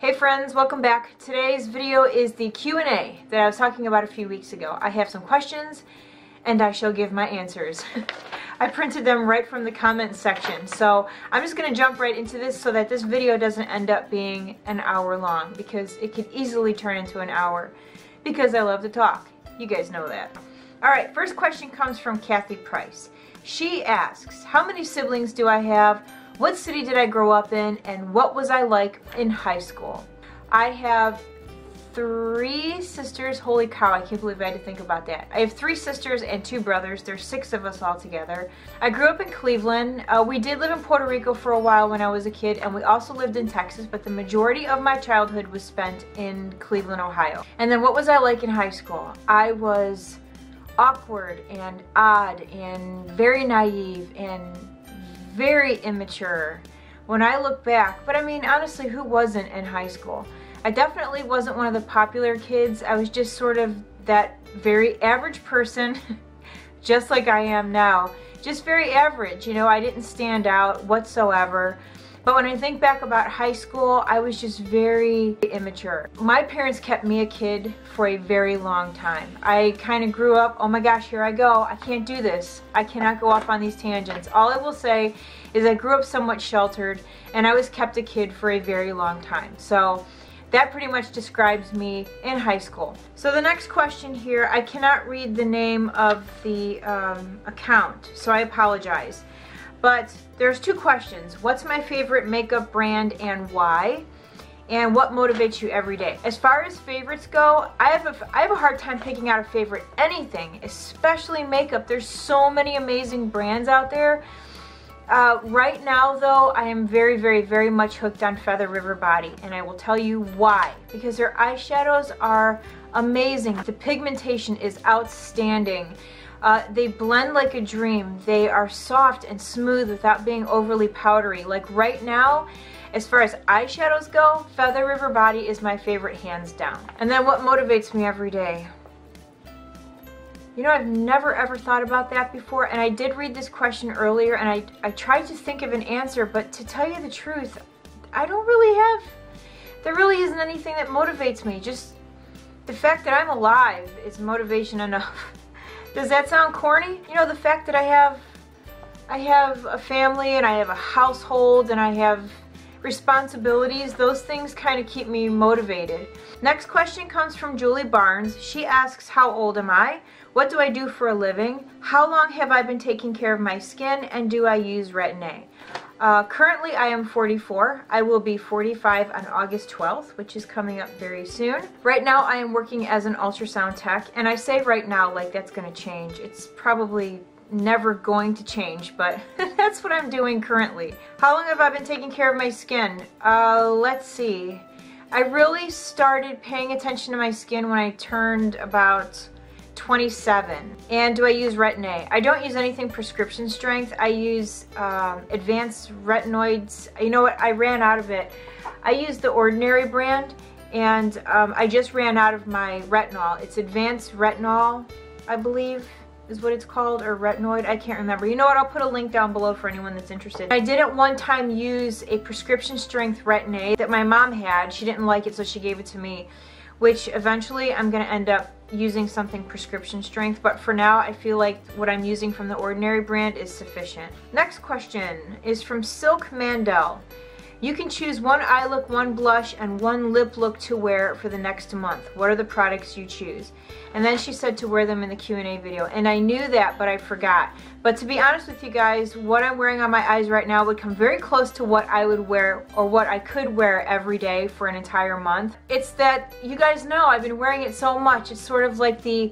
Hey friends, welcome back. Today's video is the Q&A that I was talking about a few weeks ago. I have some questions and I shall give my answers. I printed them right from the comment section, so I'm just going to jump right into this so that this video doesn't end up being an hour long, because it could easily turn into an hour because I love to talk. You guys know that. Alright, first question comes from Kathy Price. She asks, how many siblings do I have? What city did I grow up in, and what was I like in high school? I have 3 sisters. Holy cow, I can't believe I had to think about that. I have 3 sisters and 2 brothers. There's 6 of us all together. I grew up in Cleveland. We did live in Puerto Rico for a while when I was a kid, and we also lived in Texas, but the majority of my childhood was spent in Cleveland, Ohio. And then what was I like in high school? I was awkward and odd and very naive and very immature when I look back. But I mean, honestly, who wasn't in high school? I definitely wasn't one of the popular kids. I was just sort of that very average person, just like I am now. Just very average, you know. I didn't stand out whatsoever. But when I think back about high school, I was just very immature. My parents kept me a kid for a very long time. I kind of grew up, oh my gosh, here I go. I can't do this. I cannot go off on these tangents. All I will say is I grew up somewhat sheltered, and I was kept a kid for a very long time. So that pretty much describes me in high school. So the next question here, I cannot read the name of the account, so I apologize. But there's 2 questions. What's my favorite makeup brand and why? And what motivates you every day? As far as favorites go, I have a hard time picking out a favorite anything, especially makeup. There's so many amazing brands out there. Right now though, I am very much hooked on Feather River Body, and I will tell you why. Because their eyeshadows are amazing. The pigmentation is outstanding. They blend like a dream. They are soft and smooth without being overly powdery. Like right now, as far as eyeshadows go, Feather River Body is my favorite hands down. And then what motivates me every day? You know, I've never ever thought about that before, and I did read this question earlier, and I tried to think of an answer, but to tell you the truth, I don't really have, there really isn't anything that motivates me. Just the fact that I'm alive is motivation enough. Does that sound corny? You know, the fact that I have a family and I have a household and I have responsibilities, those things kind of keep me motivated. Next question comes from Julie Barnes. She asks, how old am I? What do I do for a living? How long have I been taking care of my skin, and do I use Retin-A? Currently I am 44. I will be 45 on August 12th, which is coming up very soon. Right now I am working as an ultrasound tech, and I say right now like that's going to change. It's probably never going to change, but that's what I'm doing currently. How long have I been taking care of my skin? Let's see. I really started paying attention to my skin when I turned about 27. And do I use Retin-A? I don't use anything prescription strength. I use advanced retinoids. You know what? I ran out of it. I use the Ordinary brand, and I just ran out of my retinol. It's advanced retinol, I believe is what it's called, or retinoid. I can't remember. You know what? I'll put a link down below for anyone that's interested. I did at one time use a prescription strength Retin-A that my mom had. She didn't like it, so she gave it to me, which eventually I'm going to end up using something prescription strength, but for now I feel like what I'm using from the Ordinary brand is sufficient. Next question is from Silk Mandel. You can choose one eye look, one blush, and one lip look to wear for the next month. What are the products you choose? And then she said to wear them in the Q&A video, and I knew that, but I forgot. But to be honest with you guys, what I'm wearing on my eyes right now would come very close to what I would wear, or what I could wear every day for an entire month. It's that, you guys know, I've been wearing it so much, it's sort of like the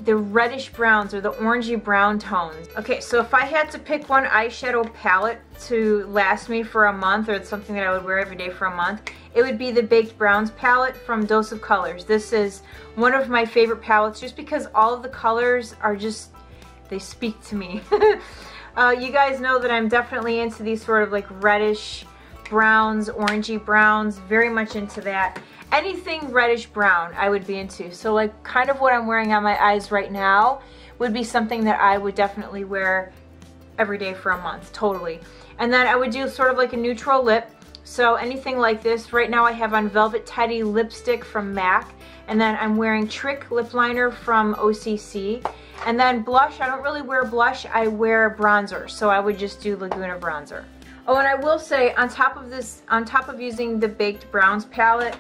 reddish browns or the orangey brown tones. Okay, so if I had to pick one eyeshadow palette to last me for a month, or something that I would wear every day for a month, it would be the Baked Browns palette from Dose of Colors. This is one of my favorite palettes just because all of the colors are just, they speak to me. You guys know that I'm definitely into these sort of like reddish browns, orangey browns, very much into that. Anything reddish brown I would be into. So like kind of what I'm wearing on my eyes right now would be something that I would definitely wear every day for a month, totally. And then I would do sort of like a neutral lip. So anything like this. Right now I have on Velvet Teddy lipstick from MAC, and then I'm wearing Trick lip liner from OCC. And then blush, I don't really wear blush, I wear bronzer. So I would just do Laguna bronzer. Oh, and I will say, on top of this, on top of using the Baked Browns palette,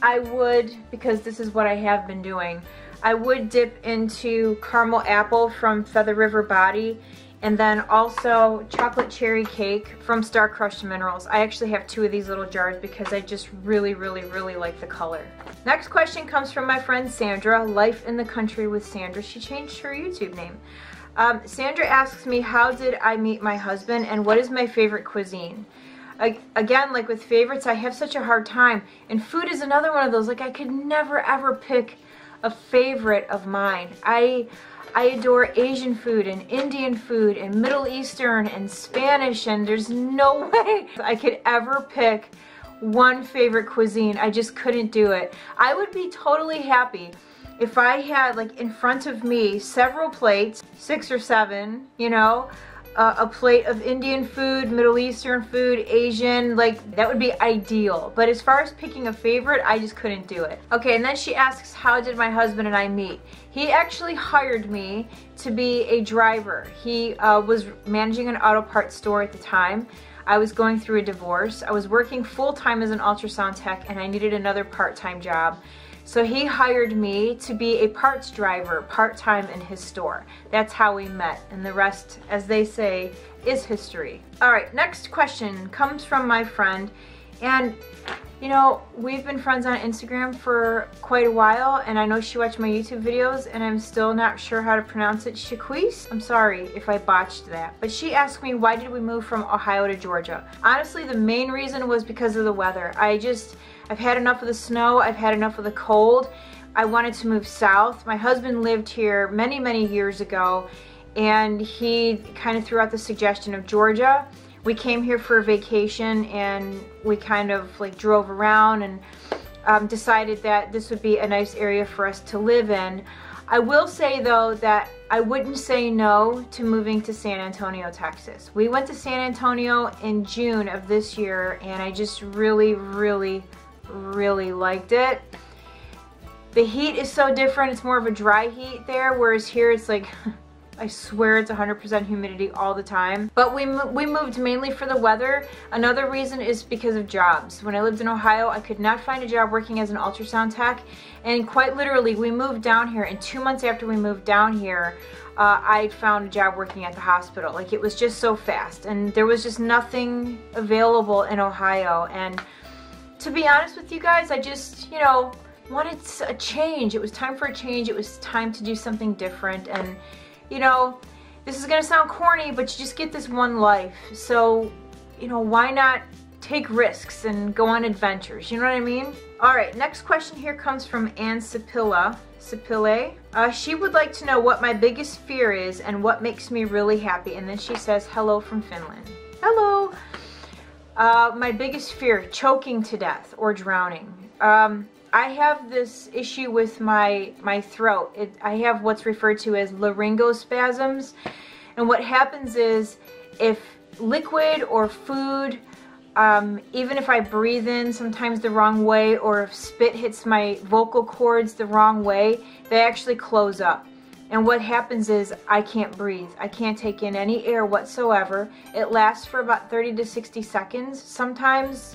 I would, because this is what I have been doing, I would dip into Caramel Apple from Feather River Body, and then also Chocolate Cherry Cake from Star Crushed Minerals. I actually have 2 of these little jars because I just really like the color. Next question comes from my friend Sandra, Life in the Country with Sandra. She changed her YouTube name. Sandra asks me, how did I meet my husband and what is my favorite cuisine? Again, like with favorites, I have such a hard time. And food is another one of those. Like, I could never ever pick a favorite of mine. I adore Asian food and Indian food and Middle Eastern and Spanish, and there's no way I could ever pick one favorite cuisine. I just couldn't do it. I would be totally happy if I had, like, in front of me several plates, 6 or 7, you know, a plate of Indian food, Middle Eastern food, Asian, like, that would be ideal. But as far as picking a favorite, I just couldn't do it. Okay, and then she asks, how did my husband and I meet? He actually hired me to be a driver. He was managing an auto parts store at the time. I was going through a divorce. I was working full-time as an ultrasound tech, and I needed another part-time job. So he hired me to be a parts driver, part-time in his store. That's how we met, and the rest, as they say, is history. All right, next question comes from my friend, and you know, we've been friends on Instagram for quite a while, and I know she watched my YouTube videos, and I'm still not sure how to pronounce it. Shaquise? I'm sorry if I botched that. But she asked me, why did we move from Ohio to Georgia? Honestly, the main reason was because of the weather. I've had enough of the snow, I've had enough of the cold. I wanted to move south. My husband lived here many years ago, and he kind of threw out the suggestion of Georgia. We came here for a vacation, and we kind of like drove around and decided that this would be a nice area for us to live in. I will say though that I wouldn't say no to moving to San Antonio, Texas. We went to San Antonio in June of this year, and I just really liked it. The heat is so different. It's more of a dry heat there, whereas here it's like I swear it's 100% humidity all the time. But we moved mainly for the weather. Another reason is because of jobs. When I lived in Ohio, I could not find a job working as an ultrasound tech, and quite literally we moved down here, and 2 months after we moved down here, I found a job working at the hospital. Like, it was just so fast, and there was just nothing available in Ohio. And to be honest with you guys, I just, you know, wanted a change. It was time for a change. It was time to do something different. And you know, this is gonna sound corny, but you just get this one life. So, you know, why not take risks and go on adventures? You know what I mean? All right, next question here comes from Ann Sapile. She would like to know what my biggest fear is and what makes me really happy. And then she says, hello from Finland. Hello. My biggest fear, choking to death or drowning. I have this issue with my throat. I have what's referred to as laryngospasms, and what happens is if liquid or food, even if I breathe in sometimes the wrong way, or if spit hits my vocal cords the wrong way, they actually close up. And what happens is I can't breathe. I can't take in any air whatsoever. It lasts for about 30 to 60 seconds. Sometimes,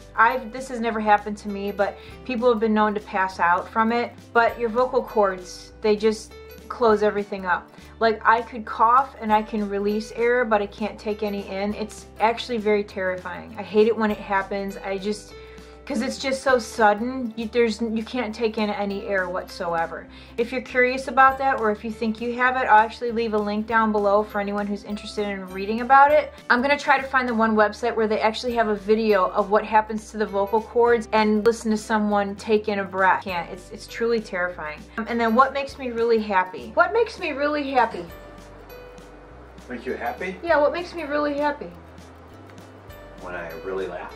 this has never happened to me, but people have been known to pass out from it. But your vocal cords, they just close everything up. Like, I could cough and I can release air, but I can't take any in. It's actually very terrifying. I hate it when it happens. Because it's just so sudden, you can't take in any air whatsoever. If you're curious about that, or if you think you have it, I'll actually leave a link down below for anyone who's interested in reading about it. I'm going to try to find the one website where they actually have a video of what happens to the vocal cords and listen to someone take in a breath. It's truly terrifying. And then what makes me really happy? What makes me really happy? Make you happy? Yeah, what makes me really happy? When I really laugh.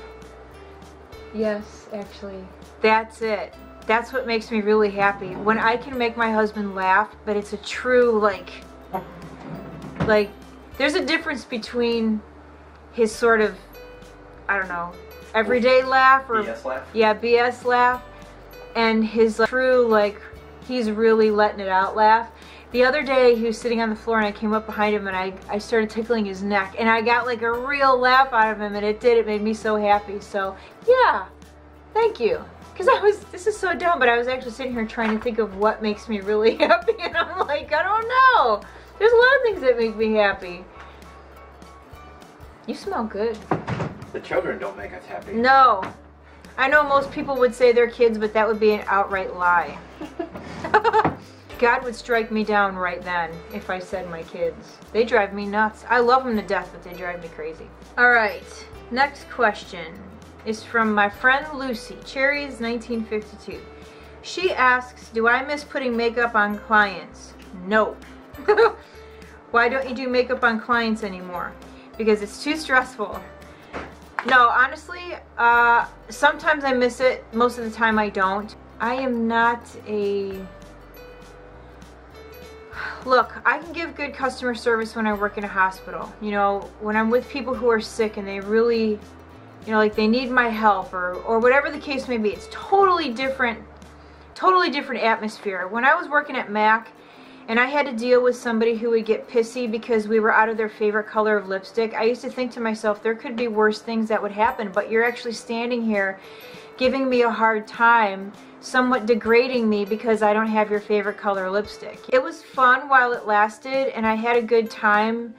Yes, actually. That's it. That's what makes me really happy. When I can make my husband laugh, but it's a true, like, there's a difference between his sort of, I don't know, everyday laugh or BS laugh? Yeah, BS laugh, and his true, like, he's really letting it out laugh. The other day he was sitting on the floor and I came up behind him and I started tickling his neck and I got like a real laugh out of him, and it made me so happy. So yeah, thank you. Because this is so dumb, but I was actually sitting here trying to think of what makes me really happy, and I'm like, I don't know. There's a lot of things that make me happy. You smell good. The children don't make us happy. No. I know most people would say they're kids, but that would be an outright lie. God would strike me down right then if I said my kids. They drive me nuts. I love them to death, but they drive me crazy. All right, next question is from my friend Lucy, Cherries 1952. She asks, do I miss putting makeup on clients? No. Why don't you do makeup on clients anymore? Because it's too stressful. No, honestly, sometimes I miss it. Most of the time I don't. I am not a... Look, I can give good customer service when I work in a hospital. You know, when I'm with people who are sick and they really, you know, like they need my help or whatever the case may be. It's totally different atmosphere. When I was working at Mac and I had to deal with somebody who would get pissy because we were out of their favorite color of lipstick, I used to think to myself, there could be worse things that would happen, but you're actually standing here giving me a hard time, somewhat degrading me because I don't have your favorite color lipstick. It was fun while it lasted and I had a good time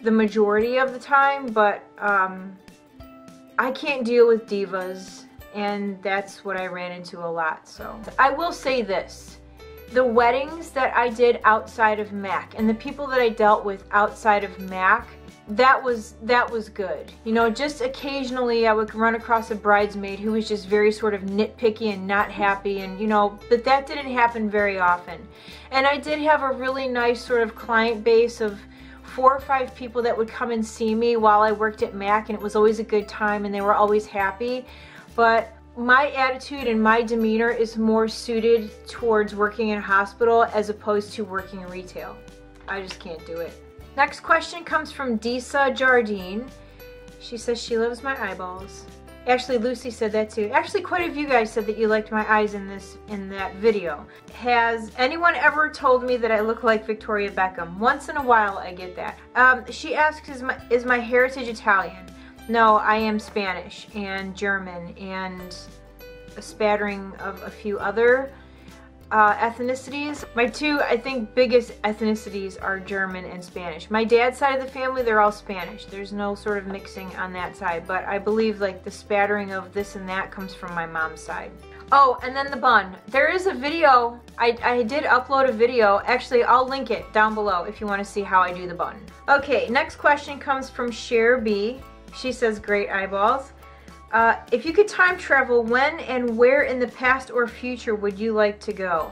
the majority of the time, but I can't deal with divas, and that's what I ran into a lot. So I will say this, the weddings that I did outside of Mac and the people that I dealt with outside of Mac, that was good. You know, just occasionally I would run across a bridesmaid who was just very sort of nitpicky and not happy, and you know, but that didn't happen very often. And I did have a really nice sort of client base of 4 or 5 people that would come and see me while I worked at Mac, and it was always a good time and they were always happy. But my attitude and my demeanor is more suited towards working in a hospital as opposed to working retail. I just can't do it. Next question comes from Disa Jardine. She says she loves my eyeballs. Actually, Lucy said that too. Actually, quite a few guys said that you liked my eyes in that video. Has anyone ever told me that I look like Victoria Beckham? Once in a while I get that. She asks, is my heritage Italian? No, I am Spanish and German and a spattering of a few other ethnicities. My two, I think, biggest ethnicities are German and Spanish. My dad's side of the family, they're all Spanish. There's no sort of mixing on that side, but I believe like the spattering of this and that comes from my mom's side. Oh, and then the bun. There is a video, I did upload a video. Actually, I'll link it down below if you want to see how I do the bun. Okay, next question comes from Cher B. She says, great eyeballs. If you could time travel, when and where in the past or future would you like to go?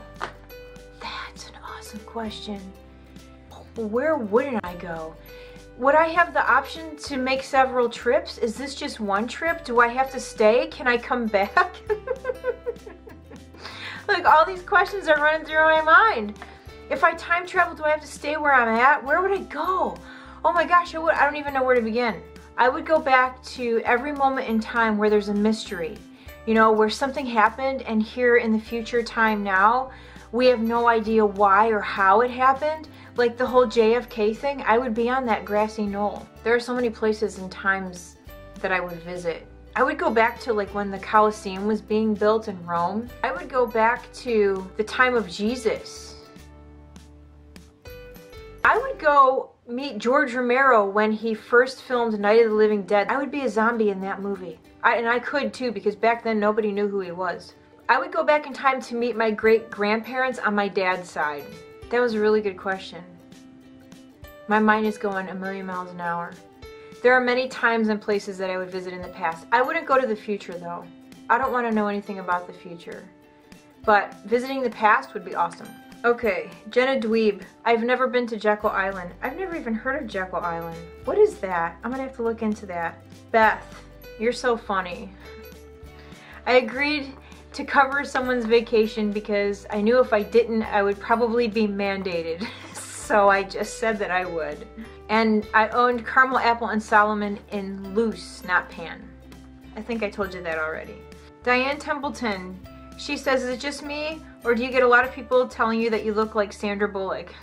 That's an awesome question. Where wouldn't I go? Would I have the option to make several trips? Is this just one trip? Do I have to stay? Can I come back? Like, all these questions are running through my mind. If I time travel, do I have to stay where I'm at? Where would I go? Oh my gosh, I don't even know where to begin. I would go back to every moment in time where there's a mystery, you know, where something happened and here in the future time now, we have no idea why or how it happened. Like the whole JFK thing, I would be on that grassy knoll. There are so many places and times that I would visit. I would go back to like when the Colosseum was being built in Rome. I would go back to the time of Jesus. I would go meet George Romero when he first filmed Night of the Living Dead. I would be a zombie in that movie. And I could too, because back then nobody knew who he was. I would go back in time to meet my great-grandparents on my dad's side. That was a really good question. My mind is going a million miles an hour. There are many times and places that I would visit in the past. I wouldn't go to the future though. I don't want to know anything about the future. But visiting the past would be awesome. Okay, Jenna Dweeb. I've never been to Jekyll Island. I've never even heard of Jekyll Island. What is that? I'm gonna have to look into that. Beth, you're so funny. I agreed to cover someone's vacation because I knew if I didn't, I would probably be mandated. So I just said that I would. And I owned Caramel Apple and Solomon in loose, not pan. I think I told you that already. Diane Templeton, she says, is it just me, or do you get a lot of people telling you that you look like Sandra Bullock?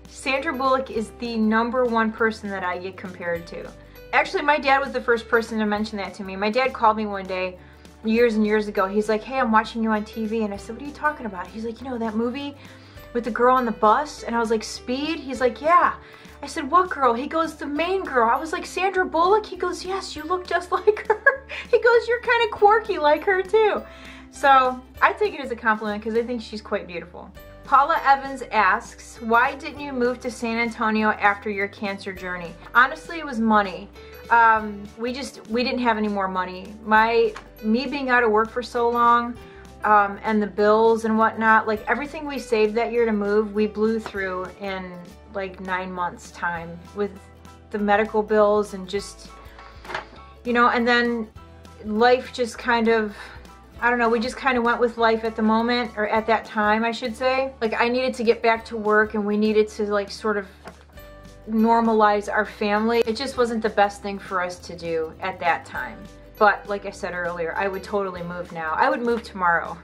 Sandra Bullock is the #1 person that I get compared to. Actually, my dad was the first person to mention that to me. My dad called me one day, years and years ago. He's like, hey, I'm watching you on TV. And I said, what are you talking about? He's like, you know, that movie with the girl on the bus? And I was like, Speed? He's like, yeah. I said, what girl? He goes, the main girl. I was like, Sandra Bullock? He goes, yes, you look just like her. He goes, you're kind of quirky like her too. So I take it as a compliment because I think she's quite beautiful. Paula Evans asks, why didn't you move to San Antonio after your cancer journey? Honestly, it was money. We didn't have any more money. Me being out of work for so long, and the bills and whatnot, like everything we saved that year to move, we blew through in like 9 months time with the medical bills and just, you know, and then life just kind of, I don't know, we just kind of went with life at the moment, or at that time, I should say. Like I needed to get back to work and we needed to like sort of normalize our family. It just wasn't the best thing for us to do at that time. But like I said earlier, I would totally move now. I would move tomorrow.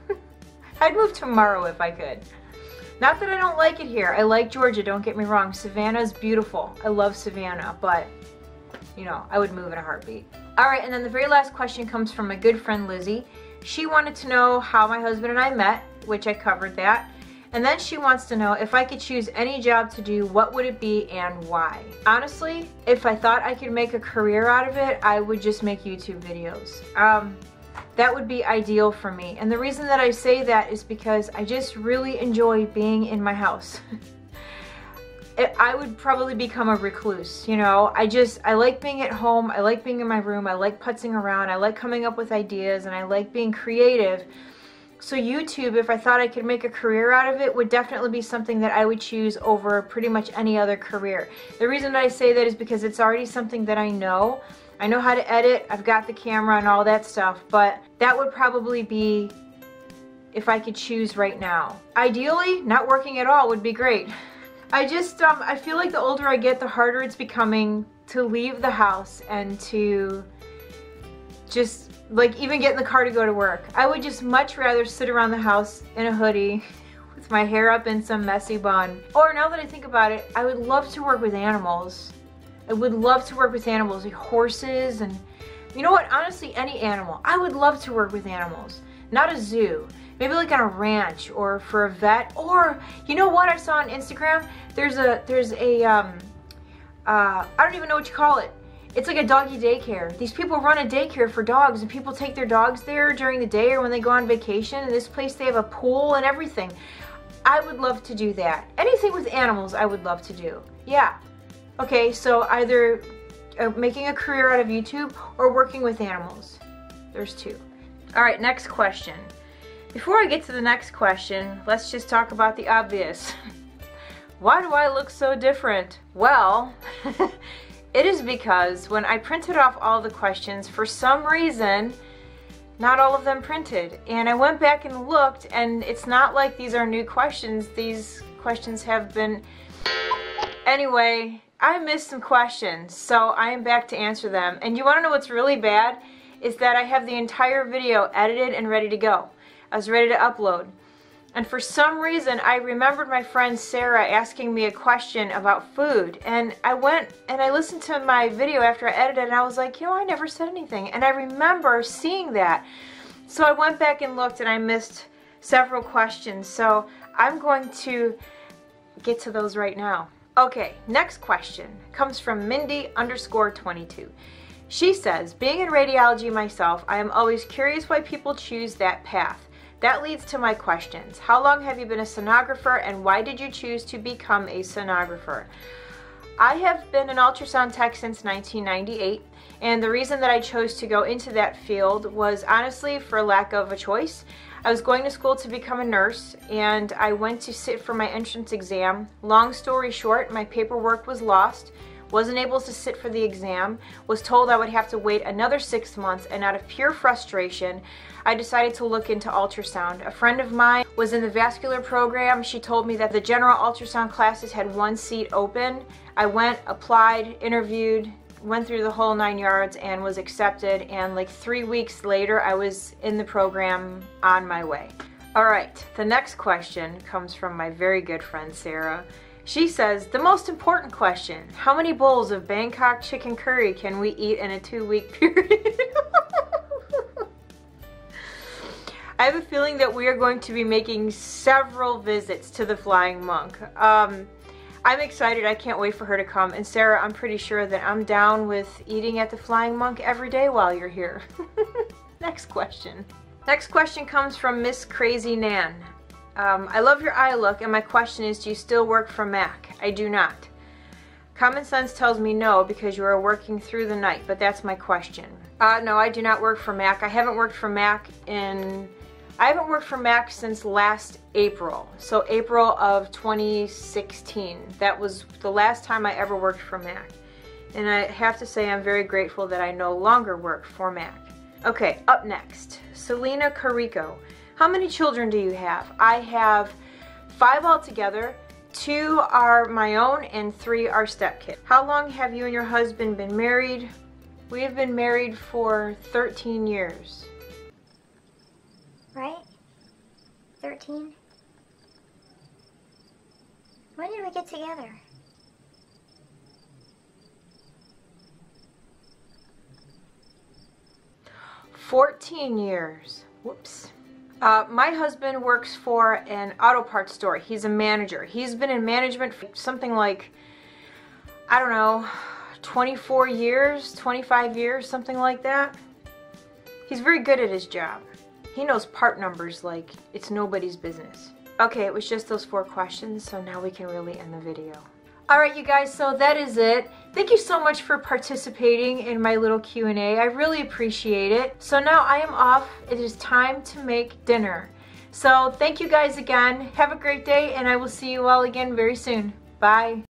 I'd move tomorrow if I could. Not that I don't like it here. I like Georgia, don't get me wrong. Savannah's beautiful. I love Savannah, but you know, I would move in a heartbeat. All right, and then the very last question comes from my good friend Lizzie. She wanted to know how my husband and I met, which I covered that. And then she wants to know if I could choose any job to do, what would it be and why? Honestly, if I thought I could make a career out of it, I would just make YouTube videos. That would be ideal for me. And the reason that I say that is because I just really enjoy being in my house. I would probably become a recluse, you know. I like being at home, I like being in my room, I like putzing around, I like coming up with ideas, and I like being creative. So YouTube, if I thought I could make a career out of it, would definitely be something that I would choose over pretty much any other career. The reason that I say that is because it's already something that I know. I know how to edit, I've got the camera and all that stuff, but that would probably be if I could choose right now. Ideally, not working at all would be great. I feel like the older I get, the harder it's becoming to leave the house and to just like even get in the car to go to work. I would just much rather sit around the house in a hoodie with my hair up in some messy bun. Or now that I think about it, I would love to work with animals. I would love to work with animals, like horses, and you know what, honestly, any animal. I would love to work with animals. Not a zoo. Maybe like on a ranch or for a vet. Or, you know what I saw on Instagram? There's a I don't even know what you call it. It's like a doggy daycare. These people run a daycare for dogs, and people take their dogs there during the day or when they go on vacation. In this place they have a pool and everything. I would love to do that. Anything with animals I would love to do. Yeah. Okay, so either making a career out of YouTube or working with animals. There's two. All right, next question. Before I get to the next question, let's just talk about the obvious. Why do I look so different? Well, it is because when I printed off all the questions, for some reason, not all of them printed. And I went back and looked, and it's not like these are new questions. These questions have been... Anyway, I missed some questions, so I am back to answer them. And you want to know what's really bad? Is that I have the entire video edited and ready to go. I was ready to upload. And for some reason, I remembered my friend Sarah asking me a question about food. And I went and I listened to my video after I edited, and I was like, you know, I never said anything. And I remember seeing that. So I went back and looked, and I missed several questions. So I'm going to get to those right now. Okay, next question comes from Mindy_22. She says, being in radiology myself, I am always curious why people choose that path. That leads to my questions. How long have you been a sonographer, and why did you choose to become a sonographer? I have been an ultrasound tech since 1998, and the reason that I chose to go into that field was honestly for lack of a choice. I was going to school to become a nurse, and I went to sit for my entrance exam. Long story short, my paperwork was lost. Wasn't able to sit for the exam, was told I would have to wait another 6 months, and out of pure frustration, I decided to look into ultrasound. A friend of mine was in the vascular program. She told me that the general ultrasound classes had 1 seat open. I went, applied, interviewed, went through the whole 9 yards and was accepted, and like 3 weeks later I was in the program on my way. Alright, the next question comes from my very good friend Sarah. She says, the most important question, how many bowls of Bangkok chicken curry can we eat in a 2-week period? I have a feeling that we are going to be making several visits to the Flying Monk. I'm excited. I can't wait for her to come. And Sarah, I'm pretty sure that I'm down with eating at the Flying Monk every day while you're here. Next question. Next question comes from Miss Crazy Nan. I love your eye look, and my question is, do you still work for Mac? I do not. Common sense tells me no, because you are working through the night, but that's my question. No, I do not work for Mac. I haven't worked for Mac since last April. So April of 2016. That was the last time I ever worked for Mac. And I have to say I'm very grateful that I no longer work for Mac. Okay, up next, Selena Carico. How many children do you have? I have 5 altogether. 2 are my own and 3 are stepkids. How long have you and your husband been married? We have been married for 13 years. Right? 13? When did we get together? $14 years. Whoops. My husband works for an auto parts store. He's a manager. He's been in management for something like, I don't know, 24 years, 25 years, something like that. He's very good at his job. He knows part numbers like it's nobody's business. Okay, it was just those 4 questions, so now we can really end the video. Alright you guys, so that is it. Thank you so much for participating in my little Q&A. I really appreciate it. So now I am off. It is time to make dinner. So thank you guys again. Have a great day, and I will see you all again very soon. Bye.